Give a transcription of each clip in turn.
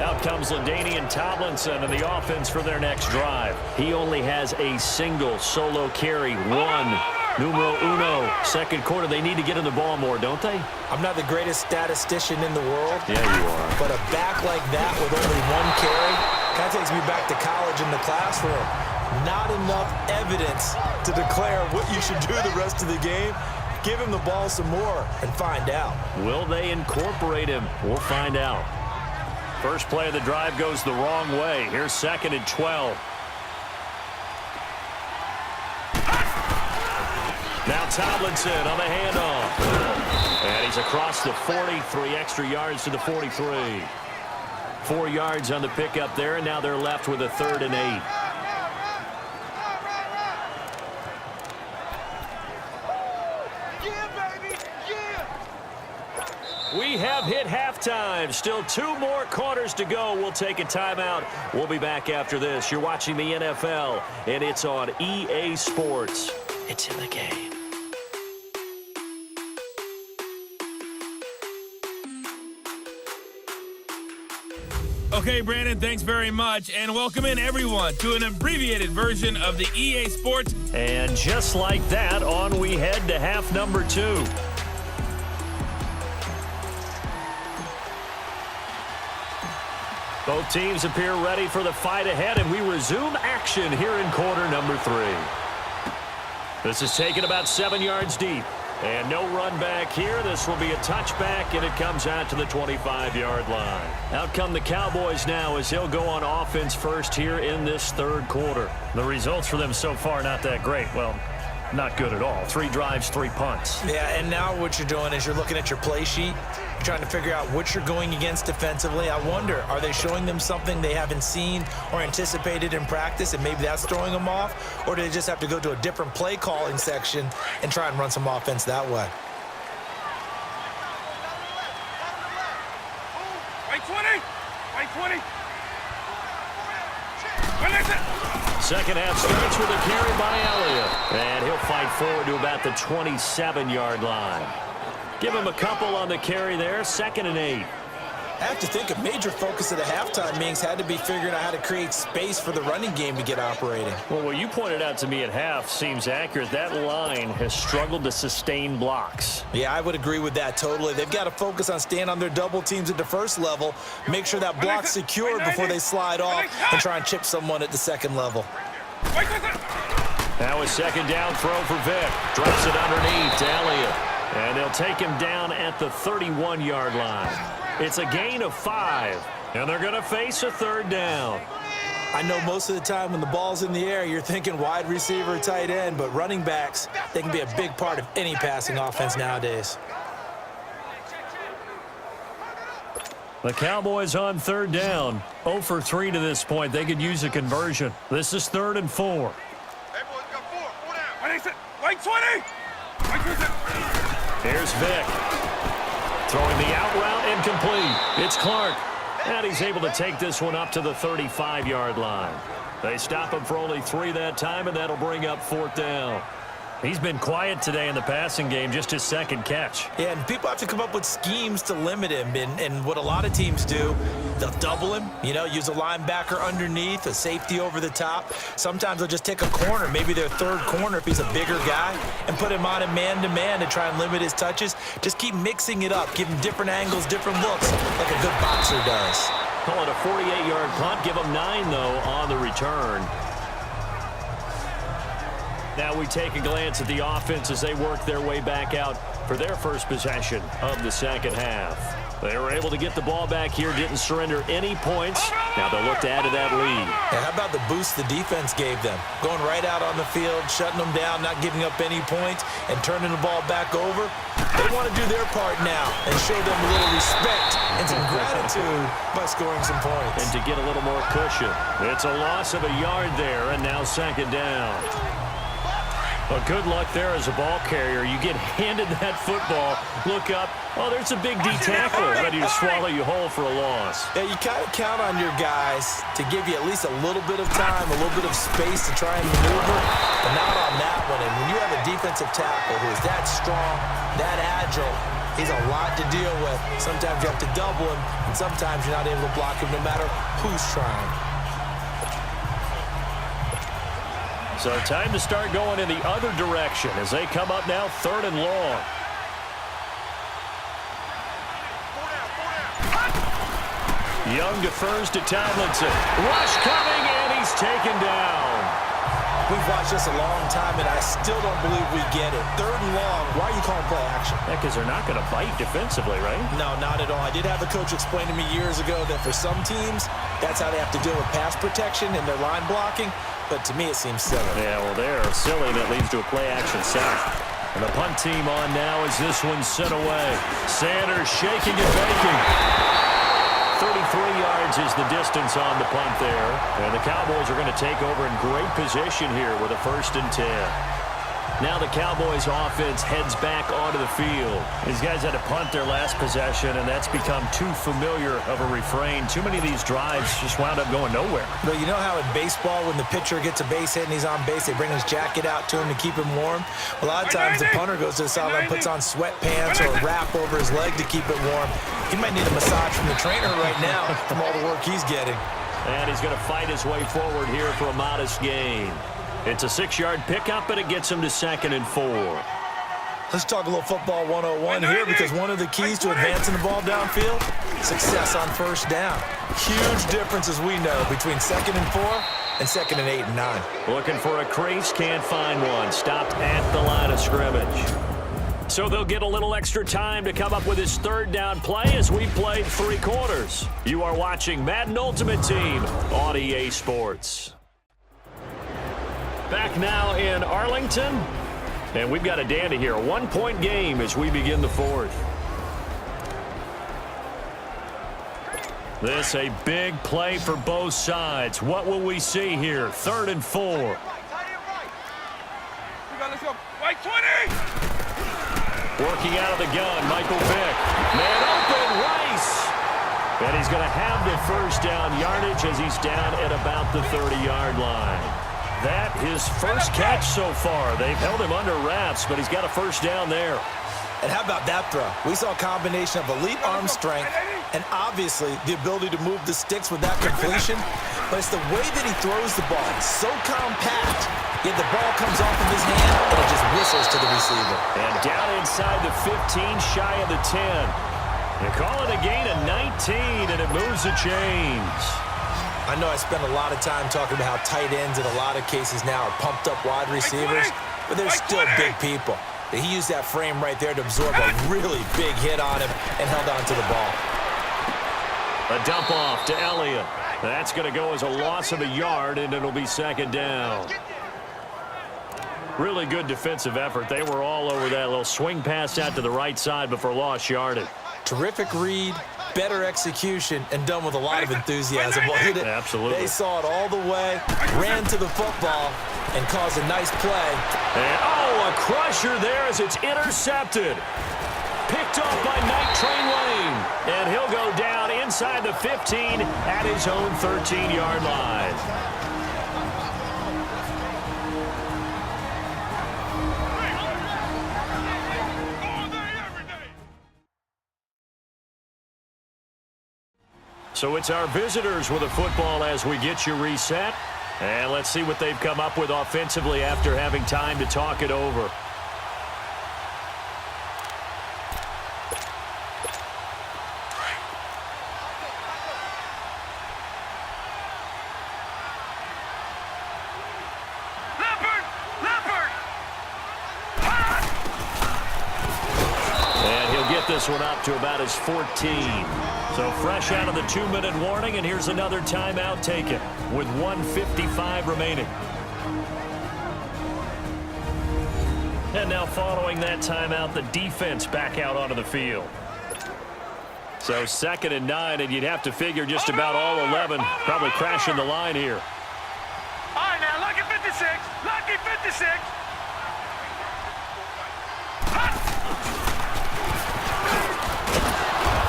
Out comes LaDainian Tomlinson in the offense for their next drive. He only has a single solo carry. Numero uno. Second quarter, they need to get in the ball more, don't they? I'm not the greatest statistician in the world. Yeah, you are. But a back like that with only one carry kind of takes me back to college in the classroom. Not enough evidence to declare what you should do the rest of the game. Give him the ball some more and find out. Will they incorporate him? We'll find out. First play of the drive goes the wrong way. Here's 2nd and 12. Now Tomlinson on the handoff. And he's across the 40, 3 extra yards to the 43. 4 yards on the pickup there, and now they're left with a 3rd and 8. We have hit halftime. Still 2 more quarters to go. We'll take a timeout. We'll be back after this. You're watching the NFL, and it's on EA Sports. It's in the game. Okay, Brandon, thanks very much, and welcome in, everyone, to an abbreviated version of the EA Sports. And just like that, on we head to half number 2. Both teams appear ready for the fight ahead, and we resume action here in quarter number 3. This is taken about 7 yards deep. And no run back here. This will be a touchback, and it comes out to the 25-yard line. Out come the Cowboys now as they'll go on offense first here in this 3rd quarter. The results for them so far not that great. Well, not good at all. 3 drives, 3 punts. Yeah, and now what you're doing is you're looking at your play sheet. You're trying to figure out what you're going against defensively. I wonder, are they showing them something they haven't seen or anticipated in practice, and maybe that's throwing them off? Or do they just have to go to a different play calling section and try and run some offense that way? Right 20! Right 20! Second half starts with a carry by Elliott. And he'll fight forward to about the 27-yard line. Give him a couple on the carry there. 2nd and 8. I have to think a major focus of the halftime meetings had to be figuring out how to create space for the running game to get operating. Well, what you pointed out to me at half seems accurate. That line has struggled to sustain blocks. Yeah, I would agree with that totally. They've got to focus on staying on their double teams at the first level, make sure that block's secured before they slide off, and try and chip someone at the second level. Now a 2nd down throw for Vick. Drops it underneath to Elliott. And they'll take him down at the 31-yard line. It's a gain of 5, and they're going to face a 3rd down. I know most of the time when the ball's in the air, you're thinking wide receiver, tight end, but running backs, they can be a big part of any passing offense nowadays. The Cowboys on 3rd down. 0 for 3 to this point. They could use a conversion. This is 3rd and 4. Hey, boys, got 4 down. Right 20! Here's Vick. Throwing the out route incomplete. It's Clark. And he's able to take this one up to the 35-yard line. They stop him for only 3 that time, and that'll bring up 4th down. He's been quiet today in the passing game, just his 2nd catch. Yeah, and people have to come up with schemes to limit him. And what a lot of teams do, they'll double him, use a linebacker underneath, a safety over the top. Sometimes they'll just take a corner, maybe their 3rd corner if he's a bigger guy, and put him on a man-to-man to try and limit his touches. Just keep mixing it up, give him different angles, different looks, like a good boxer does. Call it a 48-yard punt. Give him 9, though, on the return. Now we take a glance at the offense as they work their way back out for their first possession of the 2nd half. They were able to get the ball back here, didn't surrender any points. Now they'll look to add to that lead. Yeah, how about the boost the defense gave them? Going right out on the field, shutting them down, not giving up any points, and turning the ball back over. They want to do their part now and show them a little respect and some gratitude by scoring some points. And to get a little more cushion. It's a loss of a yard there, and now 2nd down. Well, good luck there as a ball carrier. You get handed that football, look up, oh, there's a big D tackler ready to swallow you whole for a loss. Yeah, you kind of count on your guys to give you at least a little bit of time, a little bit of space to try and maneuver, but not on that one. And when you have a defensive tackle who is that strong, that agile, He's a lot to deal with. Sometimes you have to double him, and sometimes you're not able to block him no matter who's trying. So time to start going in the other direction as they come up now 3rd and long. Young defers to Tomlinson. Rush coming, and he's taken down. We've watched this a long time, and I still don't believe we get it. 3rd and long, why are you calling play action? Yeah, because they're not going to bite defensively, right? No, not at all. I did have a coach explain to me years ago that for some teams, that's how they have to deal with pass protection and their line blocking. But to me, it seems silly. Yeah, well, they're silly. That leads to a play-action sack. And the punt team on now as this one's sent away. Sanders shaking and baking. 33 yards is the distance on the punt there. And the Cowboys are going to take over in great position here with a 1st and 10. Now the Cowboys offense heads back onto the field. These guys had to punt their last possession, and that's become too familiar of a refrain. Too many of these drives just wound up going nowhere. But you know how in baseball, when the pitcher gets a base hit and he's on base, they bring his jacket out to him to keep him warm? A lot of times the punter goes to the sideline, puts on sweatpants or a wrap over his leg to keep it warm. He might need a massage from the trainer right now from all the work he's getting. And he's going to fight his way forward here for a modest gain. It's a 6-yard pickup, and it gets him to 2nd and 4. Let's talk a little football 101 here, because one of the keys to advancing the ball downfield, success on 1st down. Huge difference, as we know, between 2nd and 4 and 2nd and 8 and 9. Looking for a crease, can't find one. Stopped at the line of scrimmage. So they'll get a little extra time to come up with his 3rd down play as we played 3 quarters. You are watching Madden Ultimate Team on EA Sports. Back now in Arlington, and we've got a dandy here. A 1-point game as we begin the 4th. This a big play for both sides. What will we see here? 3rd and 4. Let's go. White 20! Working out of the gun, Michael Vick. Man open, Rice. And he's going to have the 1st down yardage as he's down at about the 30-yard line. That his first catch so far. They've held him under wraps, but he's got a 1st down there. And how about that throw? We saw a combination of elite arm strength and obviously the ability to move the sticks with that completion. But it's the way that he throws the ball. It's so compact, yet the ball comes off of his hand and it just whistles to the receiver. And down inside the 15, shy of the 10. They call it a gain of 19, and it moves the chains. I know I spend a lot of time talking about how tight ends in a lot of cases now are pumped up wide receivers, but they're still big people. He used that frame right there to absorb a really big hit on him and held on to the ball. A dump off to Elliott. That's going to go as a loss of a yard, and it'll be 2nd down. Really good defensive effort. They were all over that little swing pass out to the right side before lost yardage. Terrific read, better execution, and done with a lot of enthusiasm. Absolutely. They saw it all the way, ran to the football, and caused a nice play. And, a crusher there as it's intercepted. Picked off by Night Train Lane. And he'll go down inside the 15 at his own 13-yard line. So it's our visitors with a football as we get you reset. And let's see what they've come up with offensively after having time to talk it over. And he'll get this one up to about his 14. So fresh out of the 2-minute warning, and here's another timeout taken with 1:55 remaining. And now following that timeout, the defense back out onto the field. So 2nd and 9, and you'd have to figure just about all 11 probably crashing the line here. All right, now, lucky 56. Lucky 56.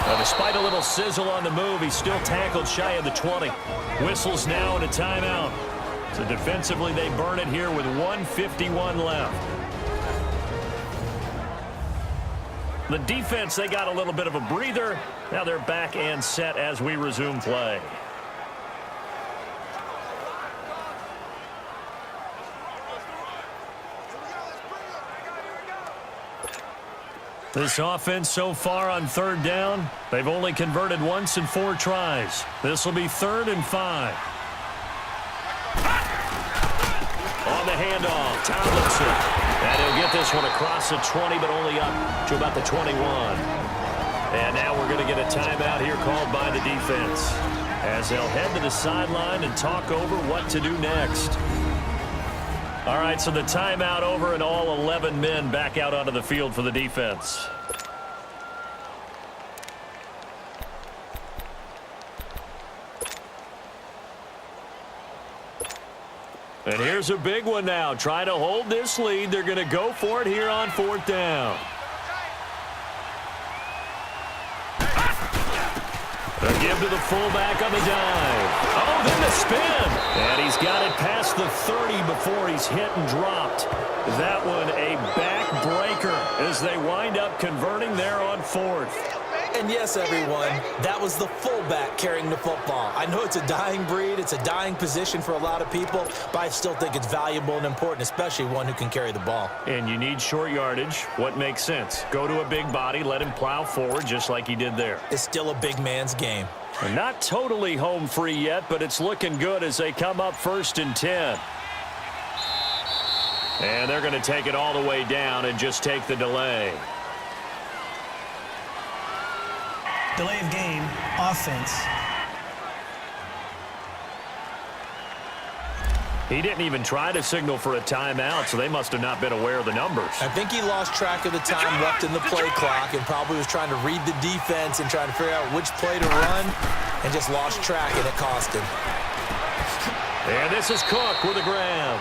Now, despite a little sizzle on the move, he's still tackled shy of the 20. Whistles now and a timeout. So defensively, they burn it here with 1:51 left. The defense, they got a little bit of a breather. Now they're back and set as we resume play. This offense so far on third down, they've only converted once in 4 tries. This will be 3rd and 5. On the handoff, Tomlinson. And he'll get this one across the 20, but only up to about the 21. And now we're going to get a timeout here called by the defense, as they'll head to the sideline and talk over what to do next. All right, so the timeout over and all 11 men back out onto the field for the defense. And here's a big one now. Trying to hold this lead. They're going to go for it here on 4th down. They'll give to the fullback on the dive. Oh, then the spin. And he's got it past the 30 before he's hit and dropped. That one a backbreaker as they wind up converting there on 4th. And yes, everyone, that was the fullback carrying the football. I know it's a dying breed. It's a dying position for a lot of people, but I still think it's valuable and important, especially one who can carry the ball. And you need short yardage. What makes sense? Go to a big body, let him plow forward just like he did there. It's still a big man's game. Not totally home free yet, but it's looking good as they come up 1st and 10. And they're going to take it all the way down and just take the delay. Delay of game, offense. He didn't even try to signal for a timeout, so they must have not been aware of the numbers. I think he lost track of the time left in the play clock and probably was trying to read the defense and trying to figure out which play to run and just lost track, and it cost him. And this is Cook with a grab.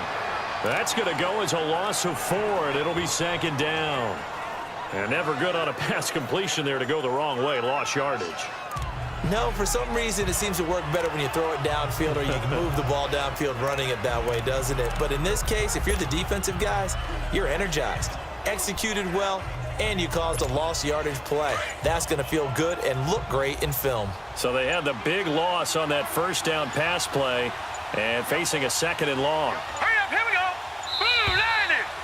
That's going to go as a loss of 4, and it'll be 2nd down. And never good on a pass completion there to go the wrong way. Lost yardage. No, for some reason it seems to work better when you throw it downfield or you can move the ball downfield running it that way, doesn't it? But in this case, if you're the defensive guys, you're energized, executed well, and you caused a lost yardage play. That's going to feel good and look great in film. So they had the big loss on that 1st down pass play and facing a 2nd and long. Hurry up, here we go. Blue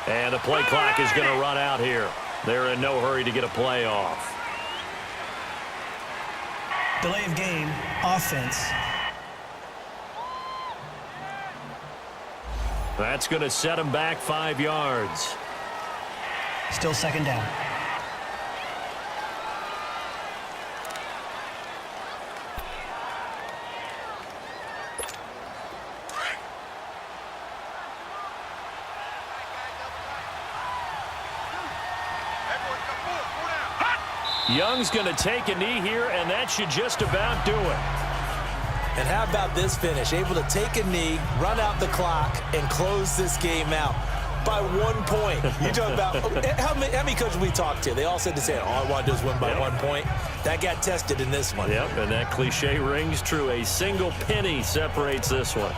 90. And the play clock is going to run out here. They're in no hurry to get a play off. Delay of game, offense. That's going to set them back 5 yards. Still 2nd down. Young's going to take a knee here, and that should just about do it. And how about this finish? Able to take a knee, run out the clock, and close this game out by 1 point. You talk about how many coaches we talked to? They all said the same. All I want to do is win by 1 point. That got tested in this one. Yep, and that cliche rings true. A single penny separates this one.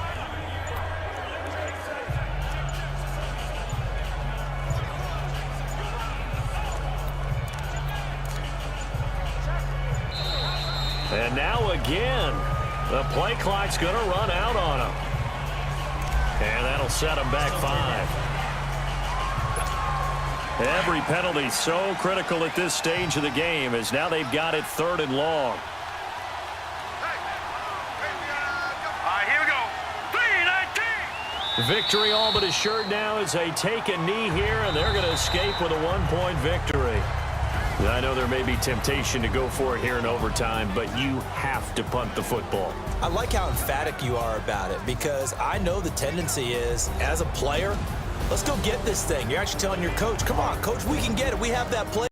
And now again, the play clock's going to run out on them. And that'll set them back 5. Every penalty so critical at this stage of the game as now they've got it 3rd and long. All right, here we go. 3-19. Victory all but assured now as they take a knee here, and they're going to escape with a 1-point victory. I know there may be temptation to go for it here in overtime, but you have to punt the football. I like how emphatic you are about it because I know the tendency is, as a player, let's go get this thing. You're actually telling your coach, come on, coach, we can get it. We have that play.